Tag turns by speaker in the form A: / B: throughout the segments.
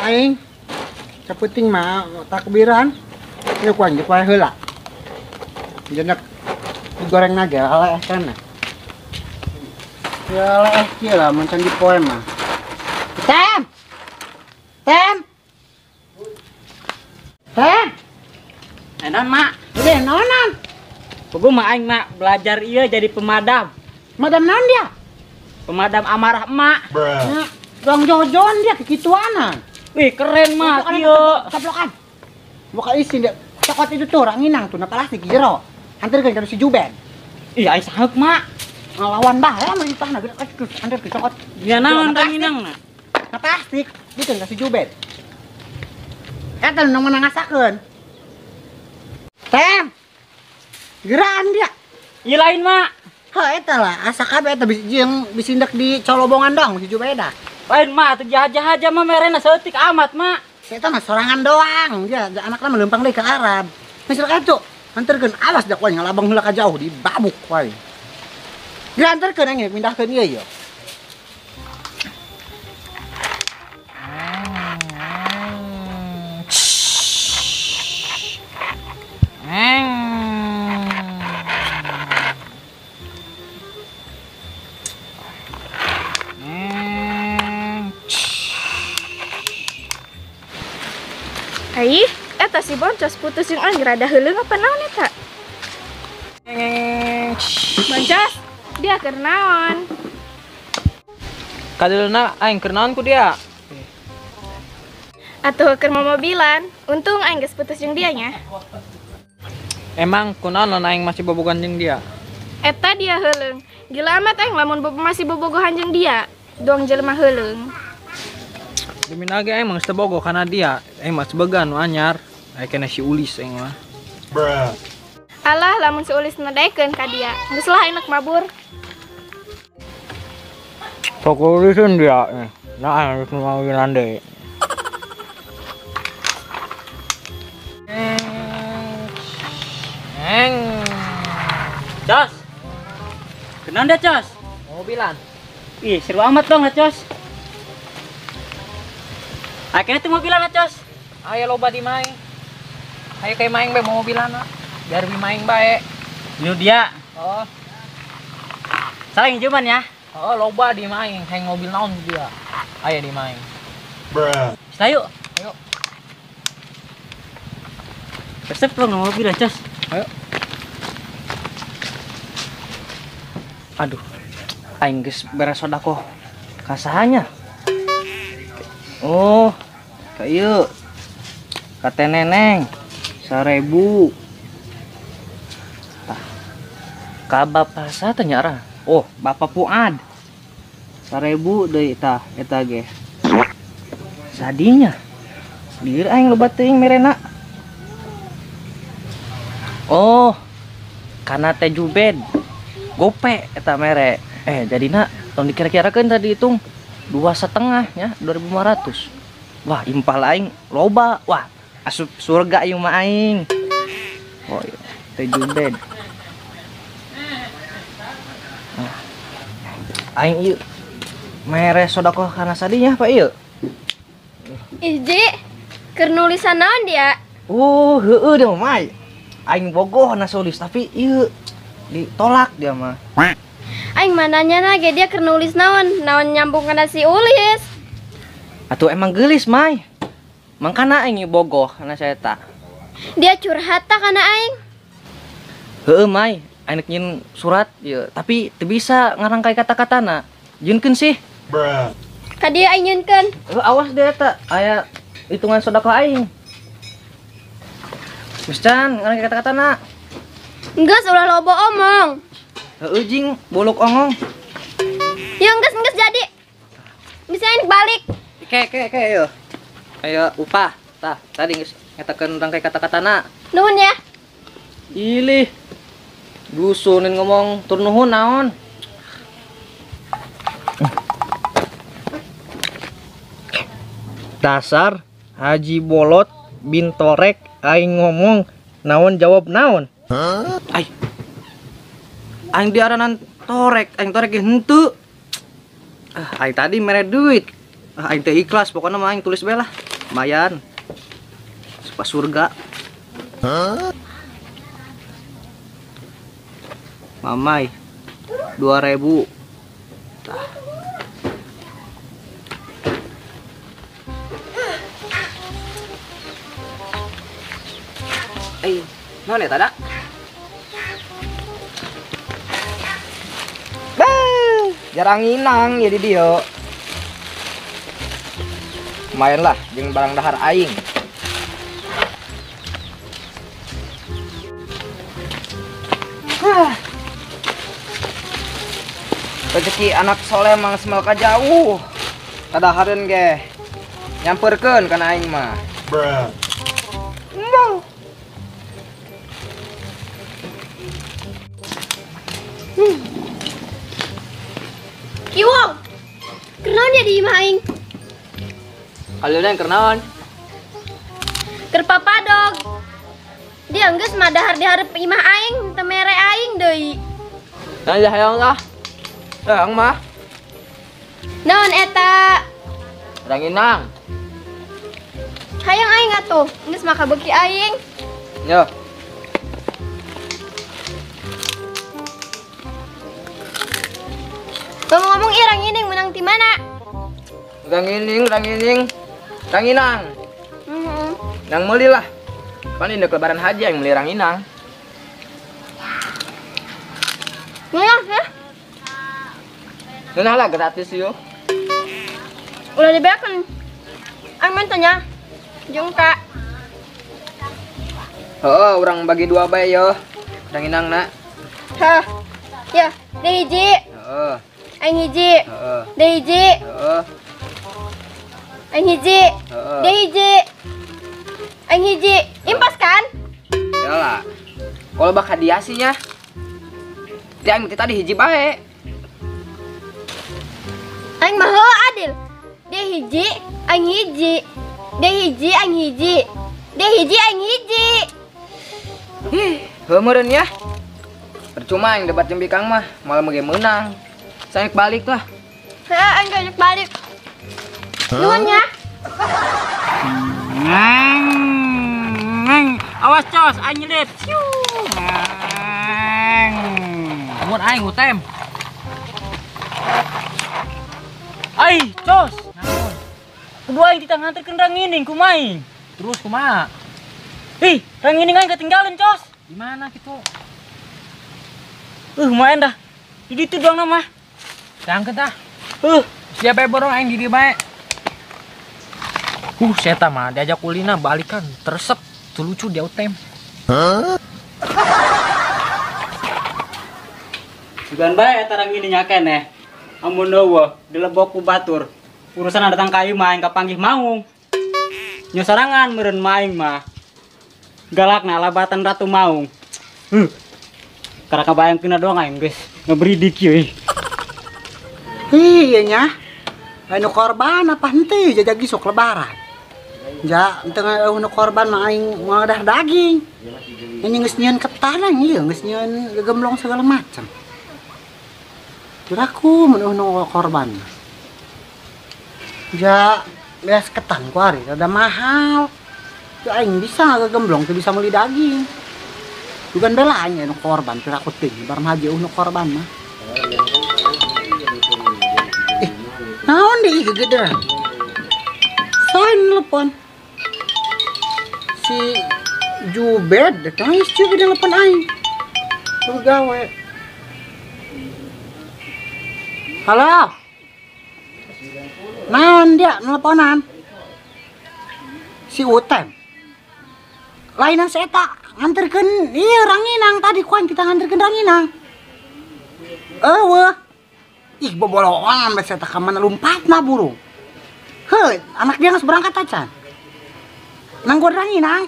A: Aing caputing mah takbiran ya kuan di poe heula jenak digoreng naga ala kana ya ala kieu lah mun can di poe mah tem
B: Enon mak,
A: udah nonan
B: pugu mah aing mak belajar iya jadi pemadam.
A: madam naon dia
B: Pemadam amarah emak.
A: ya dong jojon dia kekituanan.
B: Wih keren mak iya.
A: Caplokan buka isi dia cokot itu tuh orang inang tuh plastik jero antarkeun ka si Juben.
B: Ih aing saheuk mak.
A: Ngelawan bae mah ditahna antar ke cokot
B: Dia naon teh minang na.
A: na plastik gitu ka si Juben. Eta nu menang ngasakeun. Tem. Geraan dia.
B: Iya lain mak.
A: Ha eta lah asa kabeh eta jeung bisindak di colobongan dong si Jubeda.
B: Lain mak teu jaha-jaha aja mah merena seutik amat mak.
A: Eta mah sorangan doang. Dia anakna melempang deui ke Arab. Misal kacu anterkeun awas dak wae ngalabang heula ka jauh di babuk wae. Dia anterkeun engke pindahkeun ieu yo.
C: Aih, eta si Boncos putus jeung aing rada heuleung apa naon eta? Boncos, dia keur naon?
D: Kadelna aing keur naon ku dia?
C: Atuh keur mobilan, untung aing geus putus jeung dia nya.
D: Emang kunaon aing masih bobogan jeung dia?
C: Eta dia heuleung. Gila amat aing lamun masih bobogohan jeung dia. Doang jelema heuleung.
D: Demi nage aing mah geus teu bogoh kana dia. Aing mah sebagan nu anyar. Aya kena si Ulis aing mah.
C: Alah lamun si Ulis ngedaekeun ka dia. Geus lah enak mabur.
D: Fokusin dia. Nah, harus ngawilan deui.
B: Cos. Kenaon dah Cos?
D: Mobilan.
B: Ih seru amat dong lah Cos. Akhirnya tuh mobilan lah Cos.
D: Aya loba di maing. Aya kayak maing bae mobilanna. Biar bi maing bae.
B: Ini dia.
D: Oh,
B: Saling cuman ya.
D: oh loba di maing. Hayang mobil naon dia. Aya di maing.
B: Kita yuk.
D: Ayo.
B: Resep dong mobilan Cos.
D: Ayo.
B: Aduh. Aing geus beres sodako. Kasahanya. Oh, kayu. Kate neneng 1000. Tah. Ka bapak sa teh nyara. Oh, Bapak Fuad. 1000 deui tah eta ge. Sadinya. Dir aing loba teuing merena. Oh. Kana teh Jubed. Gope eta mere. Jadina tong dikira-kirakeun tadi hitung 2,5 ya 2.500. Wah impal aing loba. Wah asup surga ieu mah aing. Oh iya teh Jubed. Aing ieu mere sodako kana sadinya apa ieu?
C: Iji, keur nulisan naon dia?
B: Heueuh dia mah Mai. Aing bogoh na solis tapi ieu ditolak dia mah.
C: Aing mananya ge dia keur nulis naon? Naon nyambung kana si Ulis?
B: Atuh emang geulis Mai. Mangkana aing bogoh kana saya tak.
C: Dia curhat ta kana aing?
B: Heueuh Mai, aing nyin surat ieu tapi teu bisa ngarangkai kata-katana. Jeunkeun sih.
C: Ka dia aing nyeunkeun.
B: Awas deh eta aya hitungan sodako aing. Geus can ngarangkai kata-katana.
C: Geus ulah loba omong.
B: Heueuh jing bolok ongong.
C: Ya geus jadi. Bisa aing balik.
B: Ke ieu. Aya upah. Tah, tadi geus ngetakeun rangkai kata-katana.
C: Nuhun ya.
B: Ilih. Dusunin ngomong tur nuhun naon? Dasar Haji Bolot bin Torek aing ngomong naon jawab naon. Ay. Aing diaranan torek, aing torek ge henteu. Aing tadi mere duit. Aing teh ikhlas, pokoknya mah aing tulis bae lah. Lumayan. Pas surga. Mamai 2.000. Tah. Naon ya tadak? Jarang inang jadi dia. Lumayan lah, jeung barang dahar aing. Rezeki anak soleh mang semel ka jauh. Kadahareun ge nyamperkeun kana aing mah.
C: Iwong, kenaon dia di imah aing?
B: Kalian yang kenaon?
C: Keur papadog. Dia geus mah dahar di hareup imah aing, teu mere aing deui.
B: Nah, hayang tah. Hayang mah.
C: Naon eta?
B: Ranginang.
C: Hayang aing atuh, geus mah kabeuki aing.
B: Yo.
C: Ngomong-ngomong irang ini menang di mana?
B: Ranginang. Nang meuli lah. Pan indek lebaran haji yang meuli ranginang.
C: Ya.
B: Nunah lah gratis yuk.
C: Udah dibeakeun. Aing mah tanya. Jeung Kak.
B: Oh, orang bagi 2 bae yo. Ranginangna.
C: Hah. Ya, di hiji.
B: Heeh.
C: Aing hiji.
B: Heeh.
C: Di hiji.
B: Heeh.
C: Aing hiji.
B: Heeh.
C: Di hiji. Aing hiji. Impas kan?
B: Yalah. Kalau bak hadiah sih nya. Ti aing tadi hiji bae.
C: Aing mah heuh adil. Dia hiji, aing hiji. Dia hiji, aing hiji. Dia hiji, aing hiji.
B: Heuh meureun ya. Percuma yang debat jeung Bikang mah, malah mage menang. Saya balik lah.
C: Heuh, aing gak balik. Nuhun ya.
D: Awas cos, aing nyelip. Amun aing utem. Ai, cos. Naon? Kudu aing ditanganterkeun rangining kumaing. Terus kumaha? Ih, rangining aing ketinggalan, cos. Di mana kitu? Main dah. Di ditu doang mah. Diangkeut dah. Siapa yang borong aing di dieu bae. Seta mah diajak kulina balikan teresep tuh lucu dia utem.
E: Sugan bae eta rangining keneh. Amun eueuh dilebok ku batur. Urusan datang ka ieu mah aing kapanggih maung. Nya sarangan meureun maing mah. Galakna labatan Ratu Maung. Karena kabayangkeun doang aing geus ngeberidik ieu.
A: Iya nya. Anu korban apa henteu jajagi sok lebaran. Ja, tengah anu korban mah aing ngadah daging. Ini geus nyieun ketanang ieu, geus nyieun gegemblong segala macam. Kiraku mun anu korban. Ja, beas ketan ku ari rada mahal. Teu aing bisa gegemblong, teu bisa meuli daging. Bukan belaanya anu korban, kiraku teh bareng haji anu korban mah. Naon deh gegederan? Saya nelpon si Jubed, nangis juga dia nelpon aing. Terus gawe. Halo. Naon dia nelponan? Si Utem. Lainan saya tak nganterkeun ieu ranginang tadi kuan kita nganterkeun ranginang. Wah. Ih, boboloan bes eta ka mana lompatna burung. Heuh, anak dia geus berangkat acan. Nang gua ranginang.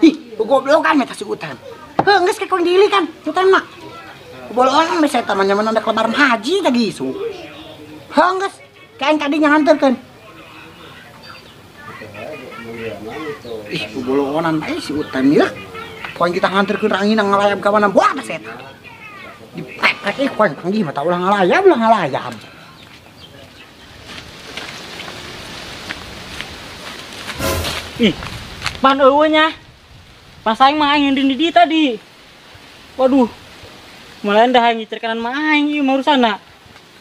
A: Ih, goblokan meta si Utem. Heuh, geus kekong diilikan, Utem mah. Boboloan bes eta mah nyaman ada lebaran haji tadi isu. Heuh, geus kaen tadi nganterkeun. Ih, boboloan bae si Utem ya. Poin kita nganterkeun ranginang ngalayap ka mana buah bes eta. Dipet Kaki kuan panggih mata ulang ngalayam.
E: Ih, pan eueuhnya. Pas aing mah aing di tadi. Waduh. Malah dah aing ngicer kanan mah aing ieu mah urusana.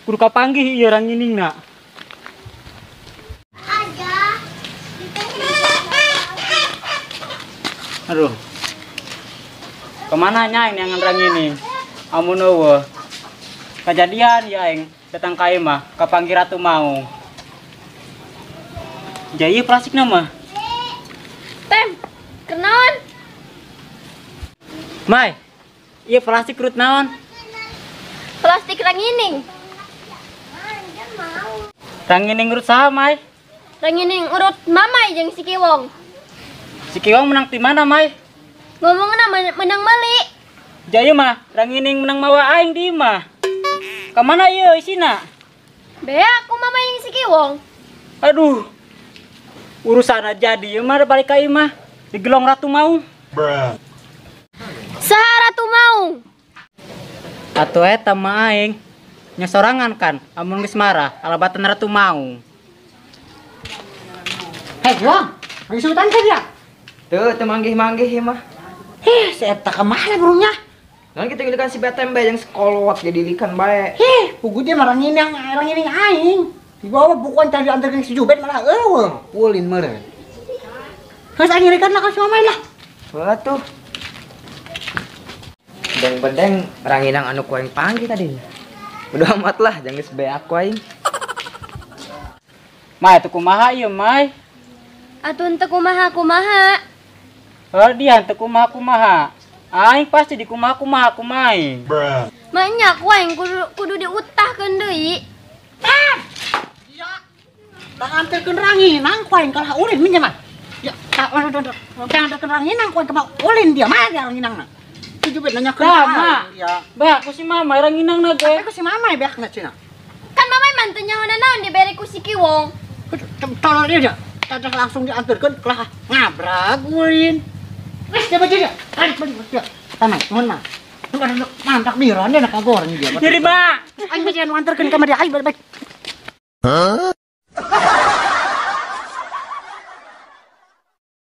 E: Kudu kapanggih ieu ranginingna. Aduh. Kemana nya aing yang rangining? Amun eueuh. Kejadian ya aing datang ka ieu mah kapanggih Ratu Maung. Jadi plastik nama.
C: Tem, kenaon?
E: Mai, iya plastik urut naon?
C: Plastik rangining.
E: Rangining urut saha, Mai?
C: Rangining urut mamai jeung si Kiwong.
E: Si Kiwang menang di mana, Mai?
C: Ngomongna menang mali.
E: Jaya mah, rangining menang mawa aing di mah. Kamana ieu isina?
C: Bea aku mamai jeung si Kiwong.
E: Aduh. Urusan jadi ieu mah balik ka ieu mah. Digelong Ratu Maung.
C: Saha Ratu Maung?
E: Atuh eta mah aing nya sorangan kan amun geus marah alabatan Ratu Maung.
A: Hei, Wong. Lagi sultan teh dia.
B: Tuh, manggih-manggih ya mah.
A: Si eta kemana burungnya?
B: Nanti kita gilikan si Betembe yang sekolot jadi ikan baik.
A: Pugu dia marangin yang aing. Di bawah bukan tadi antar si Jubed malah pulin meureun. Geus aing ngirikan lah ka si Mamai lah.
B: Wah tuh. Bedeng-bedeng ranginang anu ku aing panggil tadi. Bodo amat lah, jangan geus bae aku aing.
E: Mai teu kumaha ieu, Mai?
C: Atuh teu kumaha-kumaha.
E: Dia teu kumaha-kumaha. Aing pasti di kumaha-kumaha ku Mai.
C: Manya ku aing kudu diutahkeun deui.
A: Tak antarkeun ranginang ku aing kalah ulin minjem mah. Ya, tak antarkeun ranginang ku aing ka ulin dia mah dia ranginangna. Si Jubed nanya ke
E: Mak. Ya, bae aku si Mama ranginangna ge.
A: Aku si Mamai beakna cenah.
C: Kan mamai mantu nyaho naon dibere ku si Kiwong.
A: Tolong dia. Tadah langsung diantarkeun kelah ngabrag ulin. Wes dia baca dia. Balik dia. Tanang, mohon mah. Lu ada mantak biran dia nak kagoreng dia.
E: Jadi, Mak.
A: Aing baca anu antarkeun ka dia. Aing balik.